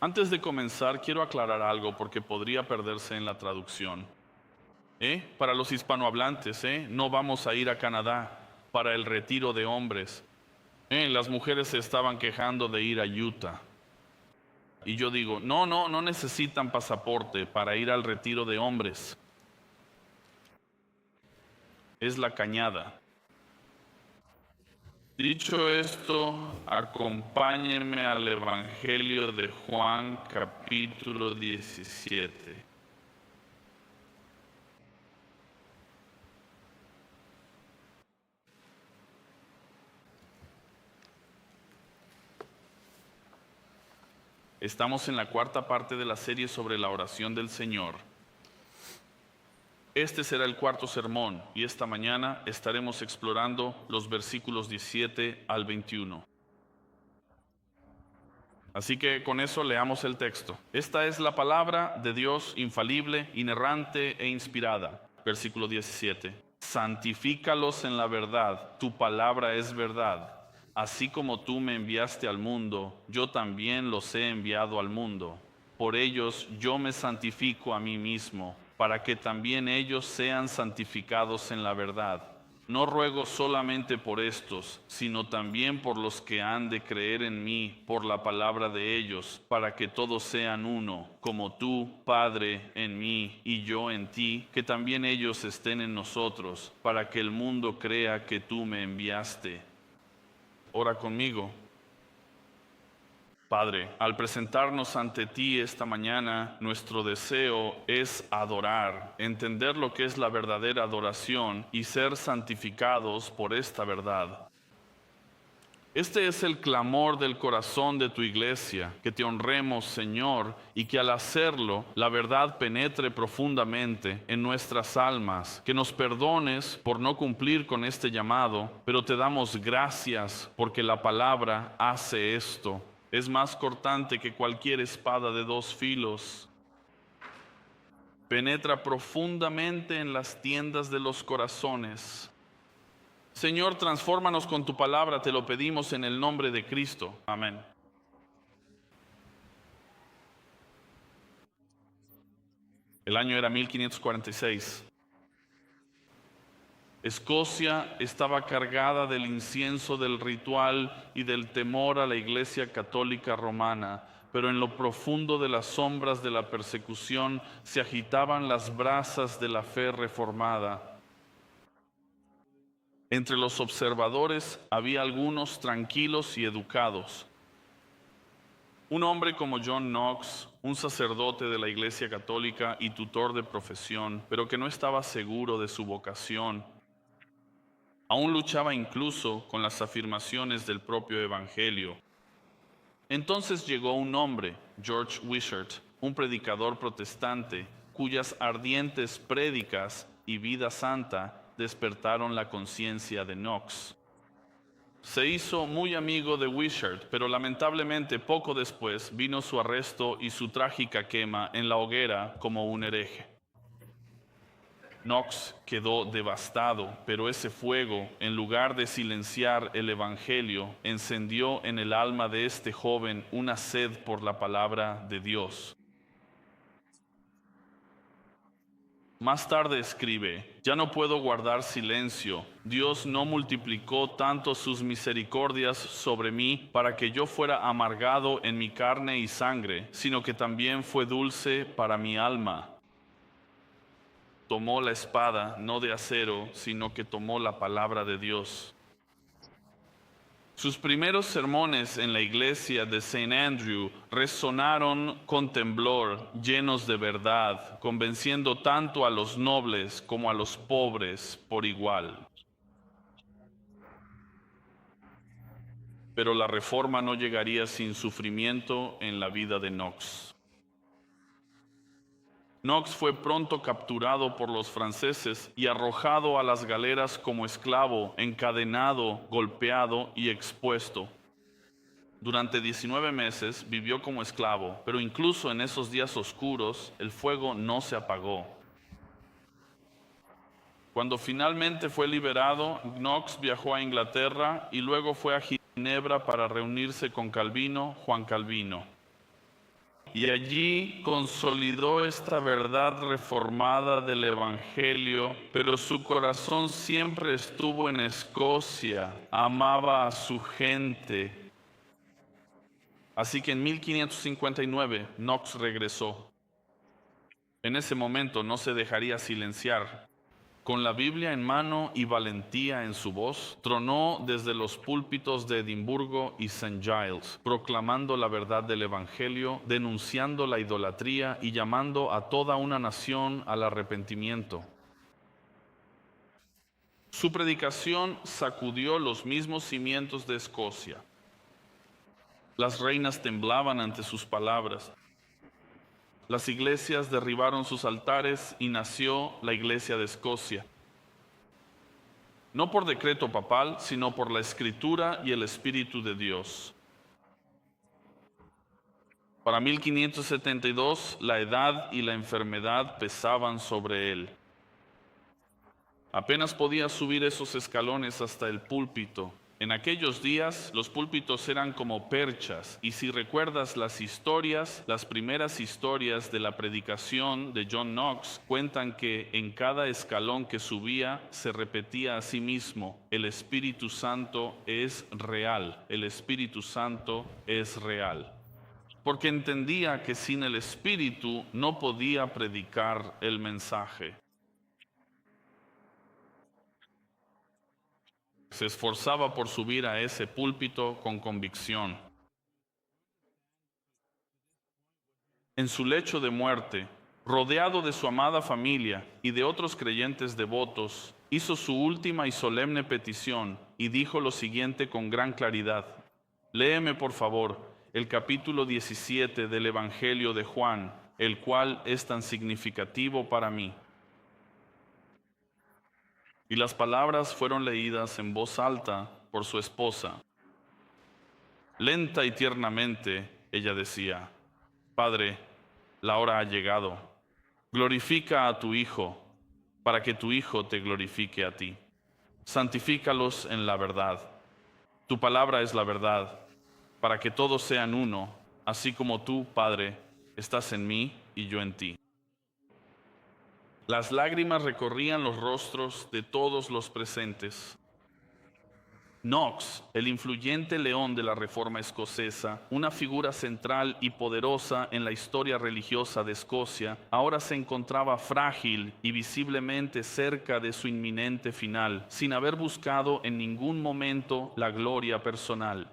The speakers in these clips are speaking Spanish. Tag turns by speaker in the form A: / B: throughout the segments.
A: Antes de comenzar, quiero aclarar algo porque podría perderse en la traducción. Para los hispanohablantes, no vamos a ir a Canadá para el retiro de hombres. Las mujeres se estaban quejando de ir a Utah. Y yo digo, no necesitan pasaporte para ir al retiro de hombres. Es la Cañada. Dicho esto, acompáñenme al Evangelio de Juan, capítulo 17. Estamos en la cuarta parte de la serie sobre la oración del Señor. Este será el cuarto sermón y esta mañana estaremos explorando los versículos 17 al 21. Así que con eso leamos el texto. Esta es la palabra de Dios infalible, inerrante e inspirada. Versículo 17. Santifícalos en la verdad, tu palabra es verdad. Así como tú me enviaste al mundo, yo también los he enviado al mundo. Por ellos yo me santifico a mí mismo, para que también ellos sean santificados en la verdad. No ruego solamente por estos, sino también por los que han de creer en mí por la palabra de ellos, para que todos sean uno, como tú, Padre, en mí y yo en ti, que también ellos estén en nosotros, para que el mundo crea que tú me enviaste. Ora conmigo. Padre, al presentarnos ante ti esta mañana, nuestro deseo es adorar, entender lo que es la verdadera adoración y ser santificados por esta verdad. Este es el clamor del corazón de tu iglesia, que te honremos, Señor, y que al hacerlo la verdad penetre profundamente en nuestras almas, que nos perdones por no cumplir con este llamado, pero te damos gracias porque la palabra hace esto. Es más cortante que cualquier espada de dos filos. Penetra profundamente en las tiendas de los corazones. Señor, transfórmanos con tu palabra, te lo pedimos en el nombre de Cristo. Amén. El año era 1546. Escocia estaba cargada del incienso del ritual y del temor a la Iglesia Católica Romana, pero en lo profundo de las sombras de la persecución se agitaban las brasas de la fe reformada. Entre los observadores había algunos tranquilos y educados. Un hombre como John Knox, un sacerdote de la Iglesia Católica y tutor de profesión, pero que no estaba seguro de su vocación, aún luchaba incluso con las afirmaciones del propio Evangelio. Entonces llegó un hombre, George Wishart, un predicador protestante, cuyas ardientes prédicas y vida santa despertaron la conciencia de Knox. Se hizo muy amigo de Wishart, pero lamentablemente poco después vino su arresto y su trágica quema en la hoguera como un hereje. Knox quedó devastado, pero ese fuego, en lugar de silenciar el Evangelio, encendió en el alma de este joven una sed por la palabra de Dios. Más tarde escribe, ya no puedo guardar silencio. Dios no multiplicó tanto sus misericordias sobre mí para que yo fuera amargado en mi carne y sangre, sino que también fue dulce para mi alma. Tomó la espada, no de acero, sino que tomó la palabra de Dios. Sus primeros sermones en la iglesia de St. Andrew resonaron con temblor, llenos de verdad, convenciendo tanto a los nobles como a los pobres por igual. Pero la reforma no llegaría sin sufrimiento en la vida de Knox. Knox fue pronto capturado por los franceses y arrojado a las galeras como esclavo, encadenado, golpeado y expuesto. Durante 19 meses vivió como esclavo, pero incluso en esos días oscuros el fuego no se apagó. Cuando finalmente fue liberado, Knox viajó a Inglaterra y luego fue a Ginebra para reunirse con Calvino, Juan Calvino. y allí consolidó esta verdad reformada del Evangelio, pero su corazón siempre estuvo en Escocia, amaba a su gente. Así que en 1559 Knox regresó. En ese momento no se dejaría silenciar. Con la Biblia en mano y valentía en su voz, tronó desde los púlpitos de Edimburgo y St. Giles, proclamando la verdad del Evangelio, denunciando la idolatría y llamando a toda una nación al arrepentimiento. Su predicación sacudió los mismos cimientos de Escocia. Las reinas temblaban ante sus palabras. Las iglesias derribaron sus altares y nació la Iglesia de Escocia. No por decreto papal, sino por la Escritura y el Espíritu de Dios. Para 1572, la edad y la enfermedad pesaban sobre él. Apenas podía subir esos escalones hasta el púlpito. En aquellos días los púlpitos eran como perchas, y si recuerdas las historias, las primeras historias de la predicación de John Knox cuentan que en cada escalón que subía se repetía a sí mismo: el Espíritu Santo es real, el Espíritu Santo es real. Porque entendía que sin el Espíritu no podía predicar el mensaje. Se esforzaba por subir a ese púlpito con convicción. En su lecho de muerte, rodeado de su amada familia y de otros creyentes devotos, hizo su última y solemne petición y dijo lo siguiente con gran claridad: léeme por favor el capítulo 17 del Evangelio de Juan, el cual es tan significativo para mí. Y las palabras fueron leídas en voz alta por su esposa. Lenta y tiernamente ella decía: Padre, la hora ha llegado. Glorifica a tu Hijo, para que tu Hijo te glorifique a ti. Santifícalos en la verdad. Tu palabra es la verdad, para que todos sean uno, así como tú, Padre, estás en mí y yo en ti. Las lágrimas recorrían los rostros de todos los presentes. Knox, el influyente león de la Reforma escocesa, una figura central y poderosa en la historia religiosa de Escocia, ahora se encontraba frágil y visiblemente cerca de su inminente final, sin haber buscado en ningún momento la gloria personal.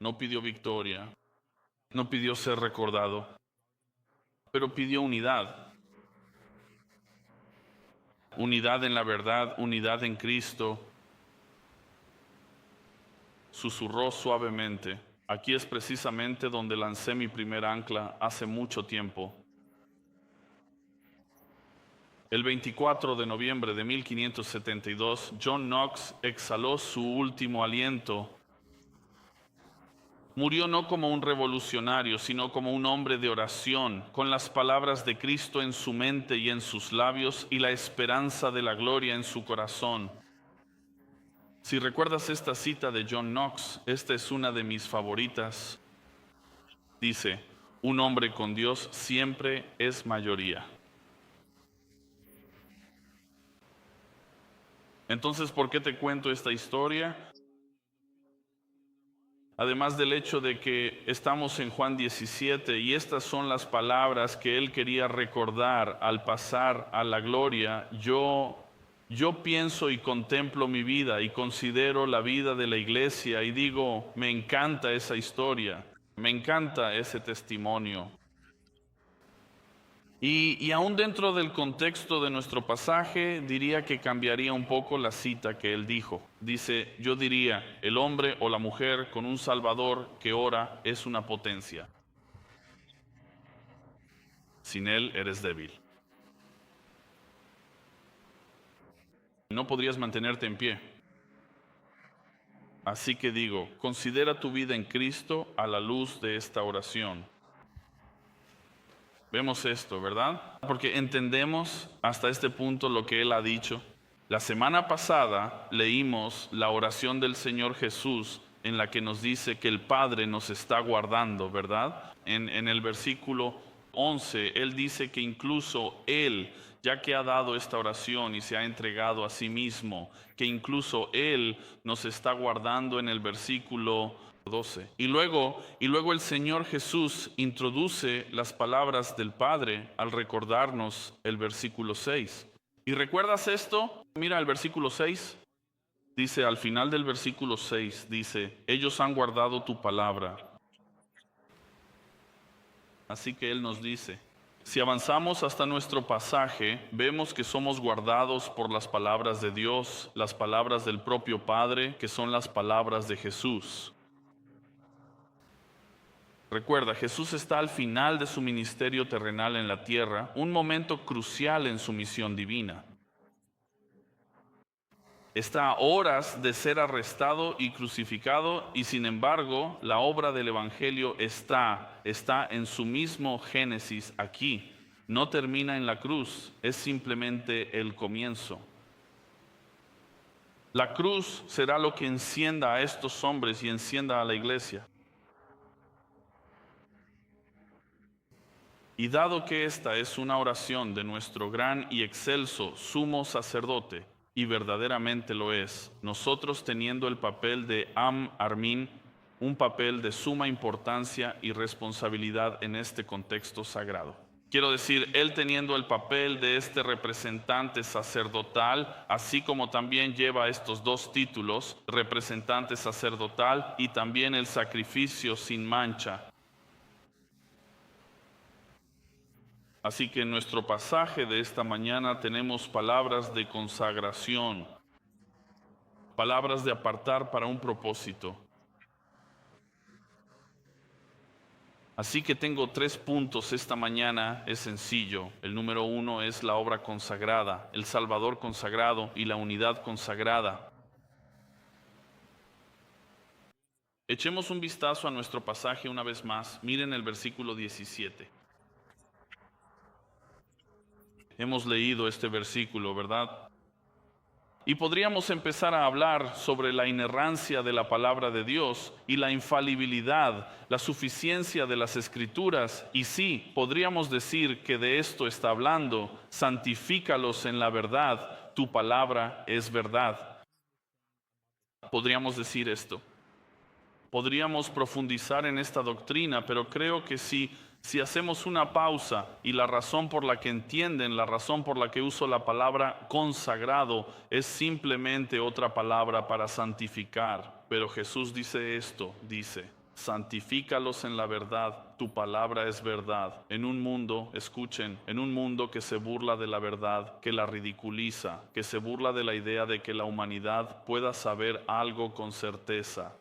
A: No pidió victoria, no pidió ser recordado, pero pidió unidad. Unidad en la verdad, unidad en Cristo. Susurró suavemente: aquí es precisamente donde lancé mi primer ancla hace mucho tiempo. El 24 de noviembre de 1572, John Knox exhaló su último aliento. Murió no como un revolucionario, sino como un hombre de oración, con las palabras de Cristo en su mente y en sus labios y la esperanza de la gloria en su corazón. Si recuerdas esta cita de John Knox, esta es una de mis favoritas. Dice: un hombre con Dios siempre es mayoría. Entonces, ¿por qué te cuento esta historia? Además del hecho de que estamos en Juan 17 y estas son las palabras que él quería recordar al pasar a la gloria, yo pienso y contemplo mi vida y considero la vida de la iglesia y digo: me encanta esa historia, me encanta ese testimonio. Y aún dentro del contexto de nuestro pasaje, diría que cambiaría un poco la cita que él dijo. Dice: yo diría, el hombre o la mujer con un Salvador que ora es una potencia. Sin él eres débil. No podrías mantenerte en pie. Así que digo, considera tu vida en Cristo a la luz de esta oración. Vemos esto, ¿verdad? Porque entendemos hasta este punto lo que Él ha dicho. La semana pasada leímos la oración del Señor Jesús en la que nos dice que el Padre nos está guardando, ¿verdad? En el versículo 11, Él dice que incluso Él, ya que ha dado esta oración y se ha entregado a sí mismo, que incluso Él nos está guardando en el versículo 12. Y luego el Señor Jesús introduce las palabras del Padre al recordarnos el versículo 6. ¿Y recuerdas esto? Mira el versículo 6. Dice, al final del versículo 6, dice, ellos han guardado tu palabra. Así que Él nos dice, si avanzamos hasta nuestro pasaje, vemos que somos guardados por las palabras de Dios, las palabras del propio Padre, que son las palabras de Jesús. Recuerda, Jesús está al final de su ministerio terrenal en la tierra, un momento crucial en su misión divina. Está a horas de ser arrestado y crucificado, y sin embargo la obra del Evangelio está en su mismo génesis aquí. No termina en la cruz, es simplemente el comienzo. La cruz será lo que encienda a estos hombres y encienda a la iglesia. Y dado que esta es una oración de nuestro gran y excelso sumo sacerdote, y verdaderamente lo es, nosotros teniendo el papel de Am Armin, un papel de suma importancia y responsabilidad en este contexto sagrado. Quiero decir, él teniendo el papel de este representante sacerdotal, así como también lleva estos dos títulos, representante sacerdotal y también el sacrificio sin mancha. Así que en nuestro pasaje de esta mañana tenemos palabras de consagración, palabras de apartar para un propósito. Así que tengo 3 puntos esta mañana, es sencillo. El número 1 es la obra consagrada, el Salvador consagrado y la unidad consagrada. Echemos un vistazo a nuestro pasaje una vez más. Miren el versículo 17. Hemos leído este versículo, ¿verdad? Y podríamos empezar a hablar sobre la inerrancia de la palabra de Dios y la infalibilidad, la suficiencia de las Escrituras. Y sí, podríamos decir que de esto está hablando. Santifícalos en la verdad, tu palabra es verdad. Podríamos decir esto. Podríamos profundizar en esta doctrina, pero creo que si hacemos una pausa y la razón por la que entienden, la razón por la que uso la palabra consagrado es simplemente otra palabra para santificar. Pero Jesús dice esto, dice, santifícalos en la verdad, tu palabra es verdad. En un mundo, escuchen, en un mundo que se burla de la verdad, que la ridiculiza, que se burla de la idea de que la humanidad pueda saber algo con certeza.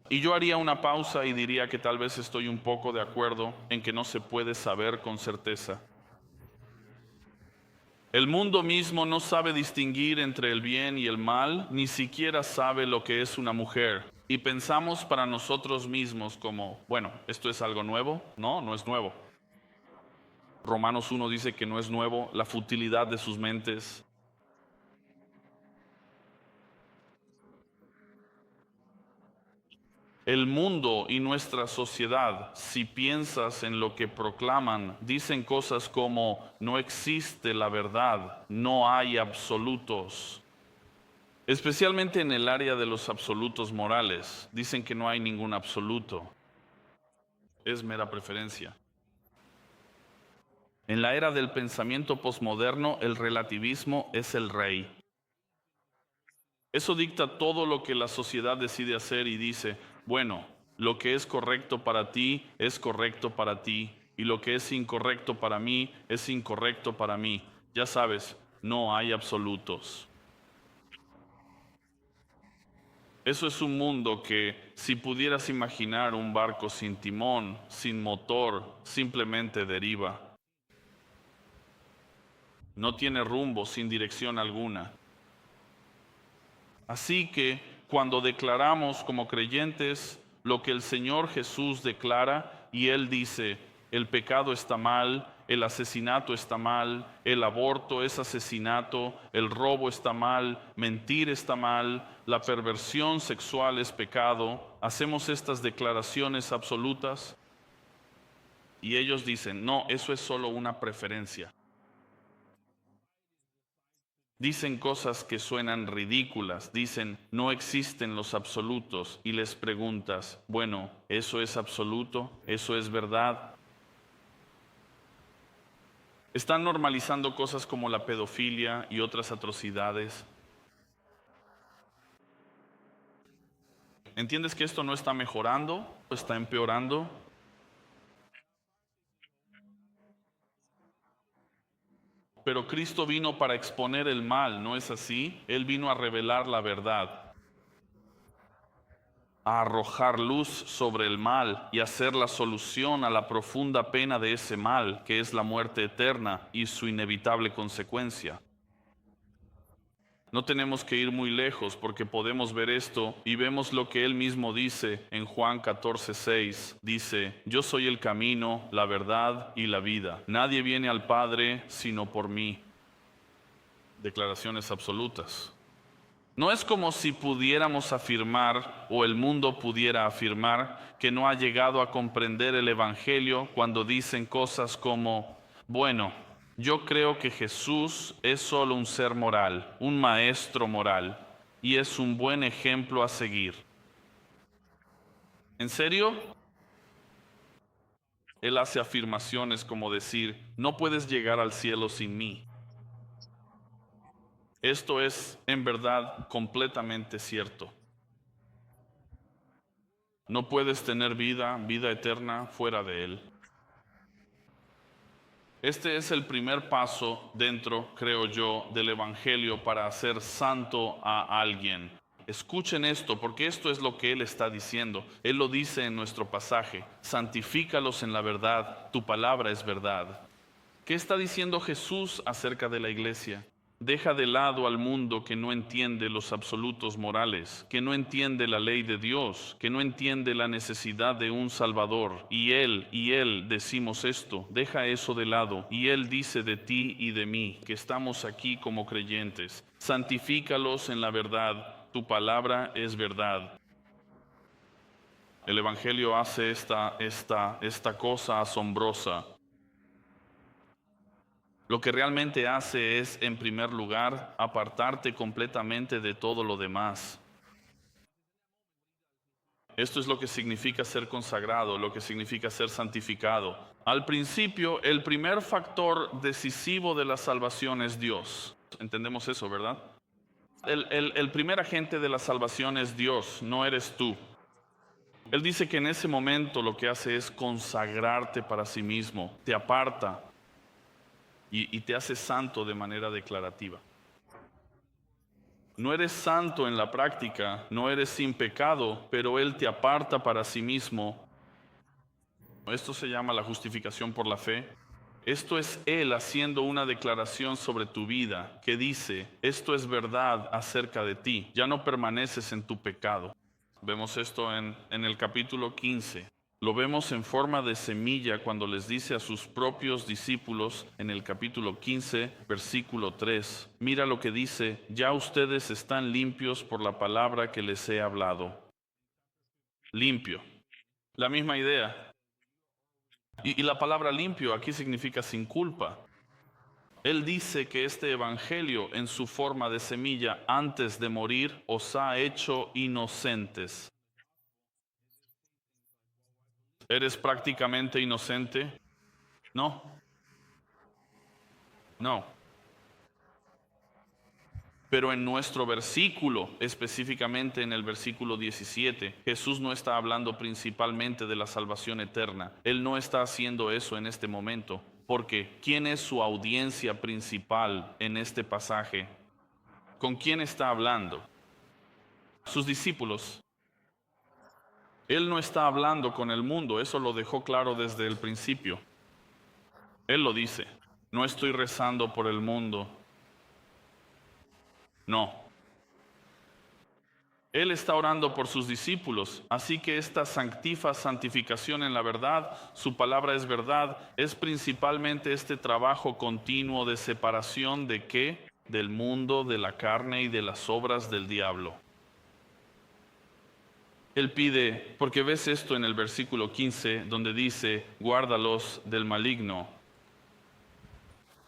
A: Y yo haría una pausa y diría que tal vez estoy un poco de acuerdo en que no se puede saber con certeza. El mundo mismo no sabe distinguir entre el bien y el mal, ni siquiera sabe lo que es una mujer. Y pensamos para nosotros mismos como, bueno, ¿esto es algo nuevo? No, no es nuevo. Romanos 1 dice que no es nuevo, la futilidad de sus mentes. El mundo y nuestra sociedad, si piensas en lo que proclaman, dicen cosas como no existe la verdad, no hay absolutos. Especialmente en el área de los absolutos morales, dicen que no hay ningún absoluto. Es mera preferencia. En la era del pensamiento posmoderno, el relativismo es el rey. Eso dicta todo lo que la sociedad decide hacer y dice, bueno, lo que es correcto para ti es correcto para ti, y lo que es incorrecto para mí es incorrecto para mí. Ya sabes, no hay absolutos. Eso es un mundo que, si pudieras imaginar un barco sin timón, sin motor, simplemente deriva. No tiene rumbo, sin dirección alguna. Así que cuando declaramos como creyentes lo que el Señor Jesús declara, y Él dice, el pecado está mal, el asesinato está mal, el aborto es asesinato, el robo está mal, mentir está mal, la perversión sexual es pecado. Hacemos estas declaraciones absolutas y ellos dicen, no, eso es solo una preferencia. Dicen cosas que suenan ridículas, dicen, no existen los absolutos, y les preguntas, bueno, ¿eso es absoluto? ¿Eso es verdad? Están normalizando cosas como la pedofilia y otras atrocidades. ¿Entiendes que esto no está mejorando? ¿Está empeorando? Pero Cristo vino para exponer el mal, ¿no es así? Él vino a revelar la verdad, a arrojar luz sobre el mal y hacer la solución a la profunda pena de ese mal, que es la muerte eterna y su inevitable consecuencia. No tenemos que ir muy lejos porque podemos ver esto y vemos lo que él mismo dice en Juan 14:6. Dice, yo soy el camino, la verdad y la vida. Nadie viene al Padre sino por mí. Declaraciones absolutas. No es como si pudiéramos afirmar o el mundo pudiera afirmar que no ha llegado a comprender el Evangelio cuando dicen cosas como, bueno, yo creo que Jesús es solo un ser moral, un maestro moral, y es un buen ejemplo a seguir. ¿En serio? Él hace afirmaciones como decir, no puedes llegar al cielo sin mí. Esto es en verdad completamente cierto. No puedes tener vida eterna fuera de Él. Este es el primer paso dentro, creo yo, del Evangelio para hacer santo a alguien. Escuchen esto, porque esto es lo que Él está diciendo. Él lo dice en nuestro pasaje, santifícalos en la verdad, tu palabra es verdad. ¿Qué está diciendo Jesús acerca de la iglesia? Deja de lado al mundo que no entiende los absolutos morales, que no entiende la ley de Dios, que no entiende la necesidad de un Salvador. Y Él decimos esto, deja eso de lado. Y Él dice de ti y de mí, que estamos aquí como creyentes, santifícalos en la verdad, tu palabra es verdad. El Evangelio hace esta cosa asombrosa. Lo que realmente hace es, en primer lugar, apartarte completamente de todo lo demás. Esto es lo que significa ser consagrado, lo que significa ser santificado. Al principio, el primer factor decisivo de la salvación es Dios. Entendemos eso, ¿verdad? El primer agente de la salvación es Dios, no eres tú. Él dice que en ese momento lo que hace es consagrarte para sí mismo, te aparta y te hace santo de manera declarativa. No eres santo en la práctica, no eres sin pecado, pero Él te aparta para sí mismo. Esto se llama la justificación por la fe. Esto es Él haciendo una declaración sobre tu vida que dice, esto es verdad acerca de ti, ya no permaneces en tu pecado. Vemos esto en el capítulo 15. Lo vemos en forma de semilla cuando les dice a sus propios discípulos en el capítulo 15, versículo 3. Mira lo que dice, ya ustedes están limpios por la palabra que les he hablado. Limpio. La misma idea. Y la palabra limpio aquí significa sin culpa. Él dice que este evangelio en su forma de semilla antes de morir os ha hecho inocentes. ¿Eres prácticamente inocente? No, no. Pero en nuestro versículo, específicamente en el versículo 17, Jesús no está hablando principalmente de la salvación eterna. Él no está haciendo eso en este momento. Porque ¿quién es su audiencia principal en este pasaje? ¿Con quién está hablando? Sus discípulos. Él no está hablando con el mundo, eso lo dejó claro desde el principio. Él lo dice, no estoy rezando por el mundo. No. Él está orando por sus discípulos, así que esta santificación en la verdad, su palabra es verdad, es principalmente este trabajo continuo de separación de qué? Del mundo, de la carne y de las obras del diablo. Él pide, porque ves esto en el versículo 15, donde dice, guárdalos del maligno.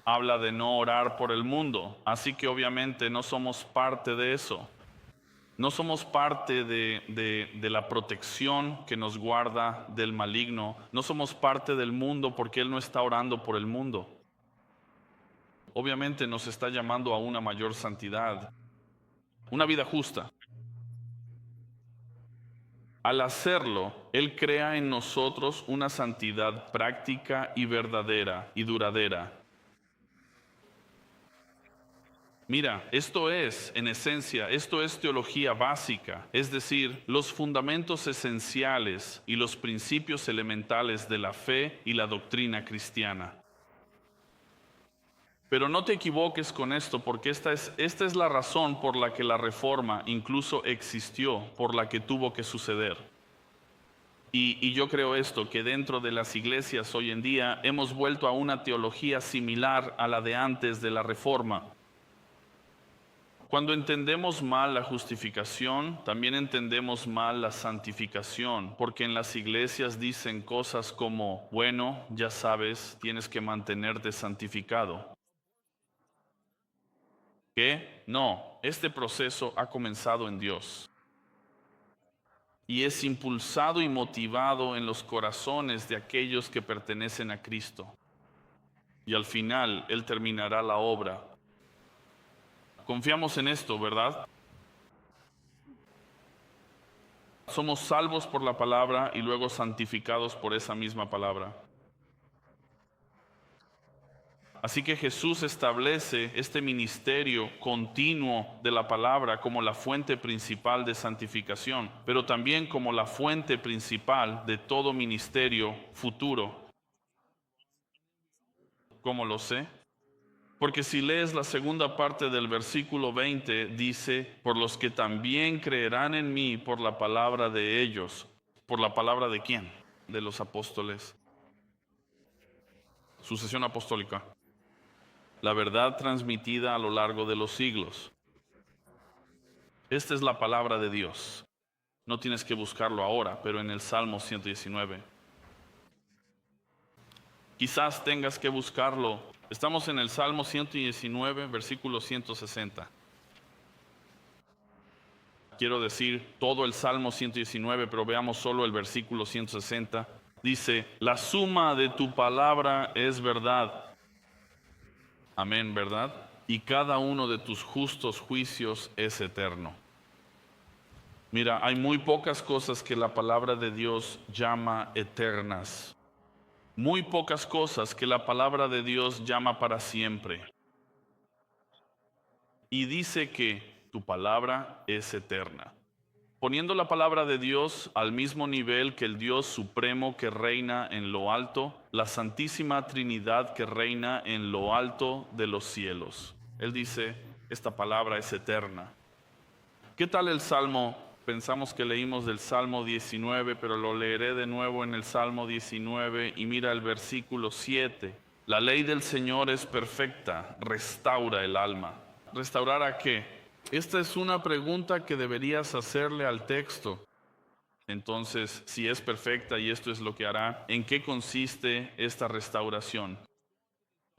A: Habla de no orar por el mundo, así que obviamente no somos parte de eso. No somos parte de la protección que nos guarda del maligno. No somos parte del mundo porque Él no está orando por el mundo. Obviamente nos está llamando a una mayor santidad, una vida justa. Al hacerlo, Él crea en nosotros una santidad práctica y verdadera y duradera. Mira, esto es, en esencia, esto es teología básica, es decir, los fundamentos esenciales y los principios elementales de la fe y la doctrina cristiana. Pero no te equivoques con esto, porque esta es la razón por la que la reforma incluso existió, por la que tuvo que suceder. Y yo creo esto, que dentro de las iglesias hoy en día hemos vuelto a una teología similar a la de antes de la reforma. Cuando entendemos mal la justificación, también entendemos mal la santificación, porque en las iglesias dicen cosas como, bueno, ya sabes, tienes que mantenerte santificado. ¿Qué? No, este proceso ha comenzado en Dios y es impulsado y motivado en los corazones de aquellos que pertenecen a Cristo. Y al final Él terminará la obra. Confiamos en esto, ¿verdad? Somos salvos por la palabra y luego santificados por esa misma palabra. Así que Jesús establece este ministerio continuo de la palabra como la fuente principal de santificación, pero también como la fuente principal de todo ministerio futuro. ¿Cómo lo sé? Porque si lees la segunda parte del versículo 20, dice, por los que también creerán en mí por la palabra de ellos. ¿Por la palabra de quién? De los apóstoles. Sucesión apostólica. La verdad transmitida a lo largo de los siglos. Esta es la palabra de Dios. No tienes que buscarlo ahora, pero en el Salmo 119. Quizás tengas que buscarlo. Estamos en el Salmo 119, versículo 160. Quiero decir todo el Salmo 119, pero veamos solo el versículo 160. Dice, la suma de tu palabra es verdad. Amén, ¿verdad? Y cada uno de tus justos juicios es eterno. Mira, hay muy pocas cosas que la palabra de Dios llama eternas. Muy pocas cosas que la palabra de Dios llama para siempre. Y dice que tu palabra es eterna. Poniendo la palabra de Dios al mismo nivel que el Dios supremo que reina en lo alto, la Santísima Trinidad que reina en lo alto de los cielos. Él dice, esta palabra es eterna. ¿Qué tal el Salmo? Pensamos que leímos del Salmo 19, pero lo leeré de nuevo en el Salmo 19 y mira el versículo 7. La ley del Señor es perfecta, restaura el alma. ¿Restaurar a qué? Esta es una pregunta que deberías hacerle al texto. Entonces, si es perfecta y esto es lo que hará, ¿en qué consiste esta restauración?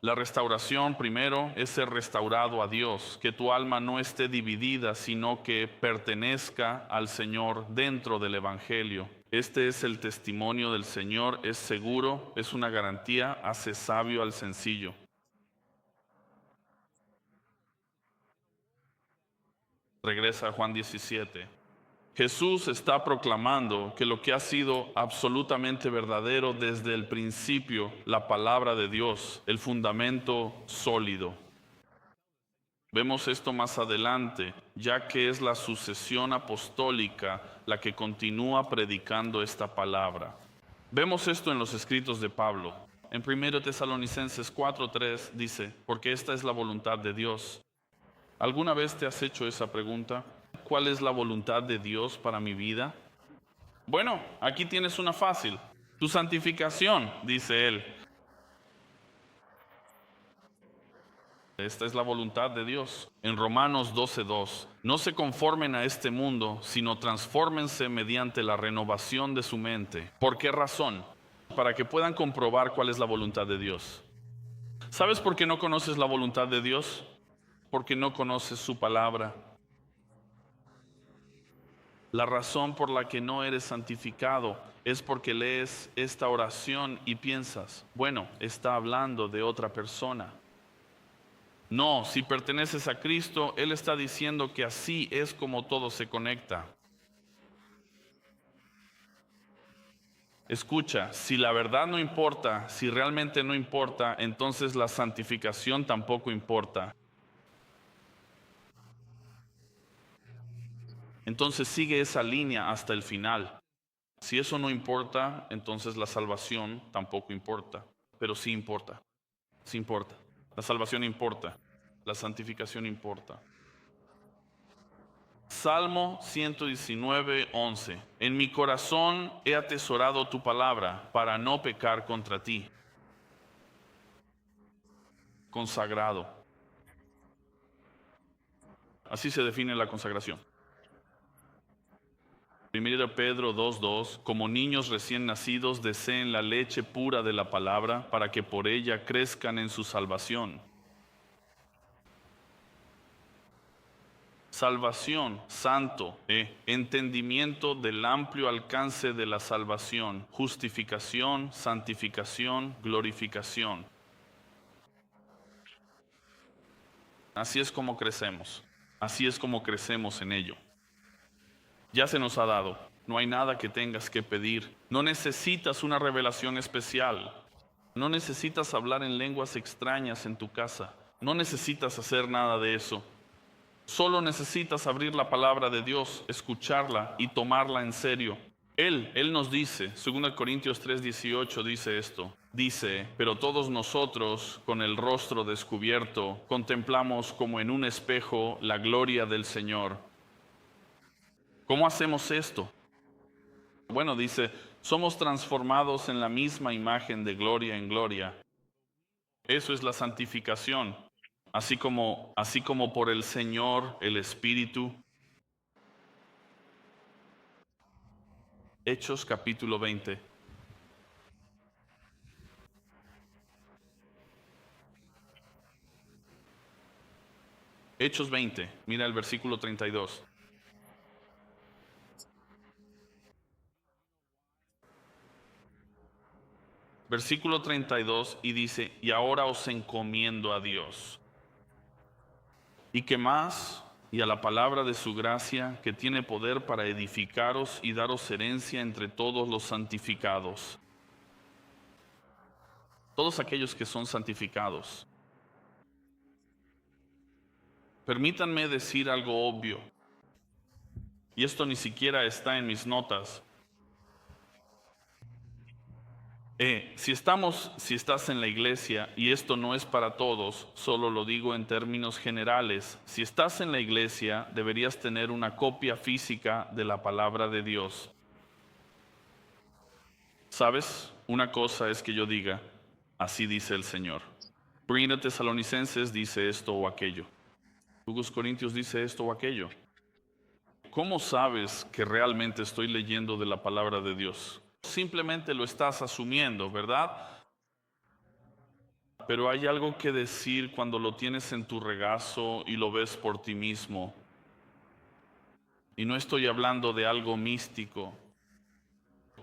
A: La restauración, primero, es ser restaurado a Dios, que tu alma no esté dividida, sino que pertenezca al Señor dentro del Evangelio. Este es el testimonio del Señor, es seguro, es una garantía, hace sabio al sencillo. Regresa a Juan 17. Jesús está proclamando que lo que ha sido absolutamente verdadero desde el principio, la palabra de Dios, el fundamento sólido. Vemos esto más adelante, ya que es la sucesión apostólica la que continúa predicando esta palabra. Vemos esto en los escritos de Pablo. En 1 Tesalonicenses 4:3 dice, porque esta es la voluntad de Dios. ¿Alguna vez te has hecho esa pregunta? cuál es la voluntad de Dios para mi vida? Bueno, aquí tienes una fácil. Tu santificación, dice él. Esta es la voluntad de Dios. En Romanos 12:2, no se conformen a este mundo, sino transfórmense mediante la renovación de su mente. ¿Por qué razón? Para que puedan comprobar cuál es la voluntad de Dios. ¿Sabes por qué no conoces la voluntad de Dios? Porque no conoces su palabra. La razón por la que no eres santificado es porque lees esta oración y piensas, bueno, está hablando de otra persona. No, si perteneces a Cristo, Él está diciendo que así es como todo se conecta. Escucha, si la verdad no importa, si realmente no importa, entonces la santificación tampoco importa. Entonces sigue esa línea hasta el final. Si eso no importa, entonces la salvación tampoco importa. Pero sí importa, sí importa. La salvación importa, la santificación importa. Salmo 119:11. En mi corazón he atesorado tu palabra para no pecar contra ti. Consagrado. Así se define la consagración. 1 Pedro 2:2, como niños recién nacidos deseen la leche pura de la palabra para que por ella crezcan en su salvación. Salvación, santo, entendimiento del amplio alcance de la salvación, justificación, santificación, glorificación. Así es como crecemos, así es como crecemos en ello. Ya se nos ha dado, no hay nada que tengas que pedir, no necesitas una revelación especial, no necesitas hablar en lenguas extrañas en tu casa, no necesitas hacer nada de eso. Solo necesitas abrir la palabra de Dios, escucharla y tomarla en serio. Él nos dice, 2 Corintios 3:18 dice esto, dice, pero todos nosotros con el rostro descubierto contemplamos como en un espejo la gloria del Señor. ¿Cómo hacemos esto? Bueno, dice, somos transformados en la misma imagen de gloria en gloria. Eso es la santificación. Así como por el Señor, el Espíritu. Hechos capítulo 20. Hechos 20, mira el versículo 32. Versículo 32 y dice, y ahora os encomiendo a Dios. ¿Y qué más? Y a la palabra de su gracia, que tiene poder para edificaros y daros herencia entre todos los santificados. Todos aquellos que son santificados. Permítanme decir algo obvio, y esto ni siquiera está en mis notas. Si estás en la iglesia, y esto no es para todos, solo lo digo en términos generales, si estás en la iglesia, deberías tener una copia física de la palabra de Dios. ¿Sabes? Una cosa es que yo diga, así dice el Señor. 1 Tesalonicenses dice esto o aquello. 2 Corintios dice esto o aquello. ¿Cómo sabes que realmente estoy leyendo de la palabra de Dios? Simplemente lo estás asumiendo, ¿verdad? Pero hay algo que decir cuando lo tienes en tu regazo y lo ves por ti mismo. Y no estoy hablando de algo místico.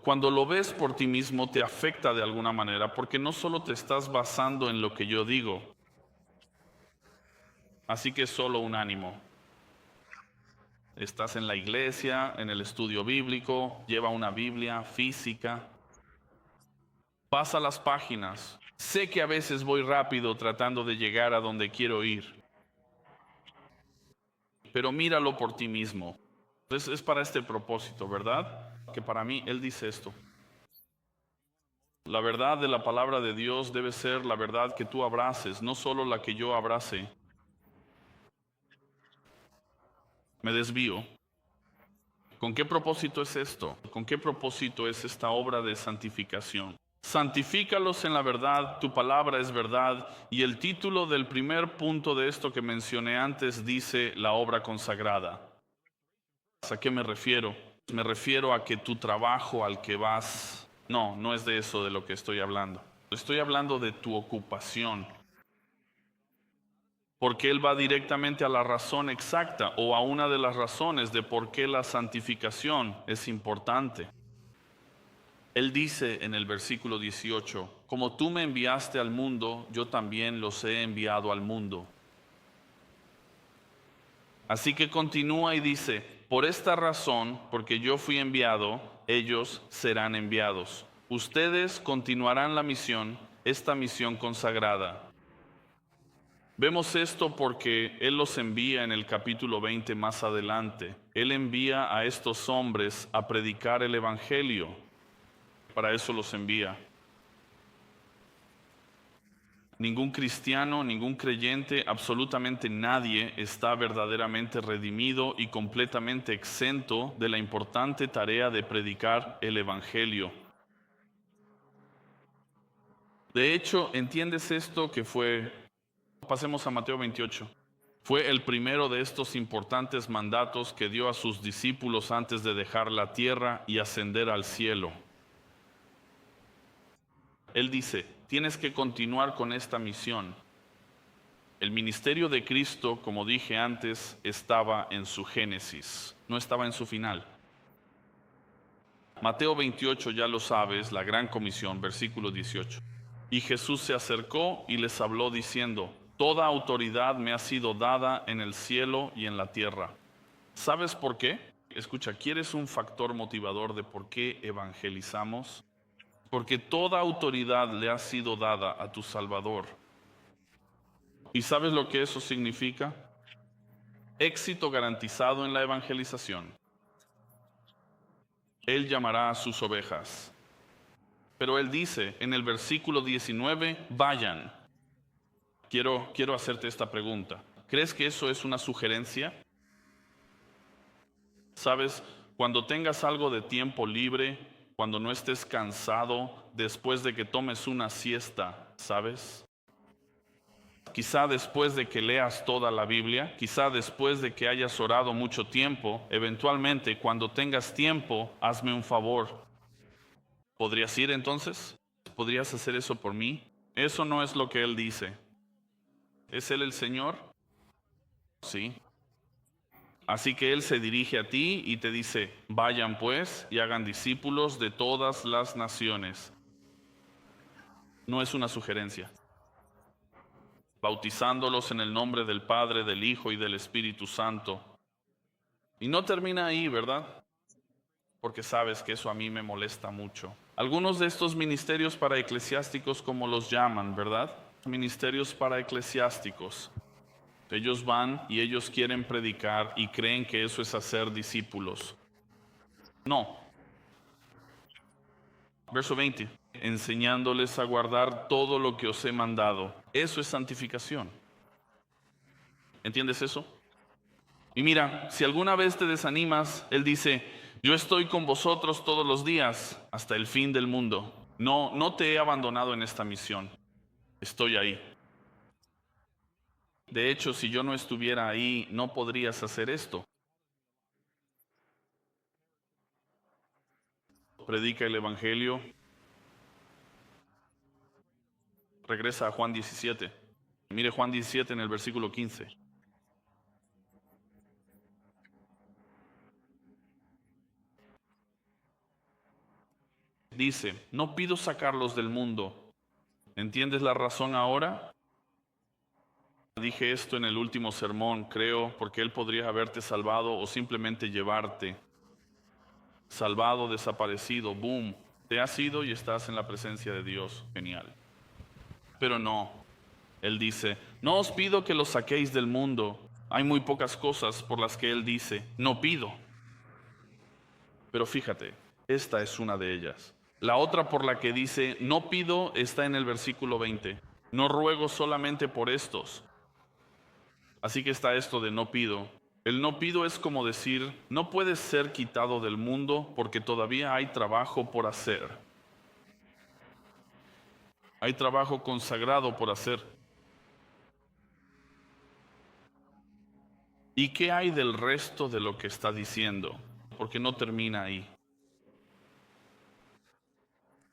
A: Cuando lo ves por ti mismo te afecta de alguna manera, porque no solo te estás basando en lo que yo digo. Así que solo un ánimo. Estás en la iglesia, en el estudio bíblico, lleva una Biblia física. Pasa las páginas. Sé que a veces voy rápido tratando de llegar a donde quiero ir. Pero míralo por ti mismo. Es para este propósito, ¿verdad? Que para mí Él dice esto. La verdad de la palabra de Dios debe ser la verdad que tú abraces, no solo la que yo abrace. Me desvío. ¿Con qué propósito es esto? ¿Con qué propósito es esta obra de santificación? Santifícalos en la verdad, tu palabra es verdad. Y el título del primer punto de esto que mencioné antes dice la obra consagrada. ¿A qué me refiero? Me refiero a que tu trabajo al que vas, no es de eso de lo que estoy hablando. Estoy hablando de tu ocupación. Porque Él va directamente a la razón exacta o a una de las razones de por qué la santificación es importante. Él dice en el versículo 18, como tú me enviaste al mundo, yo también los he enviado al mundo. Así que continúa y dice, por esta razón, porque yo fui enviado, ellos serán enviados. Ustedes continuarán la misión, esta misión consagrada. Vemos esto porque Él los envía en el capítulo 20 más adelante. Él envía a estos hombres a predicar el Evangelio. Para eso los envía. Ningún cristiano, ningún creyente, absolutamente nadie está verdaderamente redimido y completamente exento de la importante tarea de predicar el Evangelio. De hecho, ¿entiendes esto que fue? Pasemos a Mateo 28. Fue el primero de estos importantes mandatos que dio a sus discípulos antes de dejar la tierra y ascender al cielo. Él dice, tienes que continuar con esta misión. El ministerio de Cristo, como dije antes, estaba en su génesis, no estaba en su final. Mateo 28, ya lo sabes, la gran comisión, versículo 18. Y Jesús se acercó y les habló diciendo, toda autoridad me ha sido dada en el cielo y en la tierra. ¿Sabes por qué? Escucha, ¿quieres un factor motivador de por qué evangelizamos? Porque toda autoridad le ha sido dada a tu Salvador. ¿Y sabes lo que eso significa? Éxito garantizado en la evangelización. Él llamará a sus ovejas. Pero Él dice en el versículo 19, vayan. Quiero hacerte esta pregunta. ¿Crees que eso es una sugerencia? ¿Sabes? Cuando tengas algo de tiempo libre, cuando no estés cansado, después de que tomes una siesta, ¿sabes? Quizá después de que leas toda la Biblia, quizá después de que hayas orado mucho tiempo, eventualmente cuando tengas tiempo, hazme un favor. ¿Podrías ir entonces? ¿Podrías hacer eso por mí? Eso no es lo que Él dice. ¿Es Él el Señor? Sí. Así que Él se dirige a ti y te dice, vayan pues y hagan discípulos de todas las naciones. No es una sugerencia. Bautizándolos en el nombre del Padre, del Hijo y del Espíritu Santo. Y no termina ahí, ¿verdad? Porque sabes que eso a mí me molesta mucho. Algunos de estos ministerios para eclesiásticos, como los llaman, ¿verdad? Ministerios para eclesiásticos. Ellos van y ellos quieren predicar y creen que eso es hacer discípulos. No. Verso 20. Enseñándoles a guardar todo lo que os he mandado. Eso es santificación. ¿Entiendes eso? Y mira, si alguna vez te desanimas, Él dice, yo estoy con vosotros todos los días hasta el fin del mundo. No te he abandonado en esta misión. Estoy ahí. De hecho, si yo no estuviera ahí, no podrías hacer esto. Predica el Evangelio. Regresa a Juan 17. Mire Juan 17 en el versículo 15. Dice, no pido sacarlos del mundo. ¿Entiendes la razón ahora? Dije esto en el último sermón, creo, porque Él podría haberte salvado o simplemente llevarte. Salvado, desaparecido, boom. Te has ido y estás en la presencia de Dios. Genial. Pero no. Él dice, no os pido que los saquéis del mundo. Hay muy pocas cosas por las que Él dice, no pido. Pero fíjate, esta es una de ellas. La otra por la que dice, no pido, está en el versículo 20. No ruego solamente por estos. Así que está esto de no pido. El no pido es como decir, no puedes ser quitado del mundo porque todavía hay trabajo por hacer. Hay trabajo consagrado por hacer. ¿Y qué hay del resto de lo que está diciendo? Porque no termina ahí.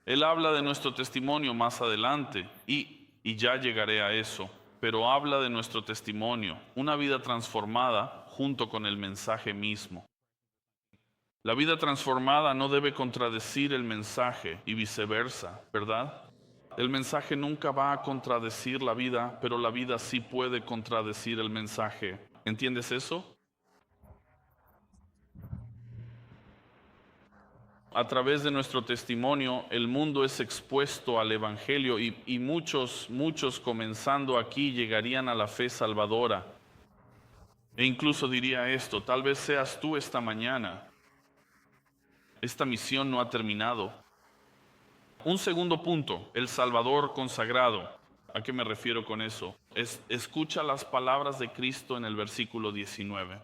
A: Él habla de nuestro testimonio más adelante y ya llegaré a eso, pero habla de nuestro testimonio, una vida transformada junto con el mensaje mismo. La vida transformada no debe contradecir el mensaje y viceversa, ¿verdad? El mensaje nunca va a contradecir la vida, pero la vida sí puede contradecir el mensaje. ¿Entiendes eso? A través de nuestro testimonio, el mundo es expuesto al Evangelio y muchos comenzando aquí llegarían a la fe salvadora. E incluso diría esto, tal vez seas tú esta mañana. Esta misión no ha terminado. Un segundo punto, el Salvador consagrado. ¿A qué me refiero con eso? Escucha las palabras de Cristo en el versículo 19.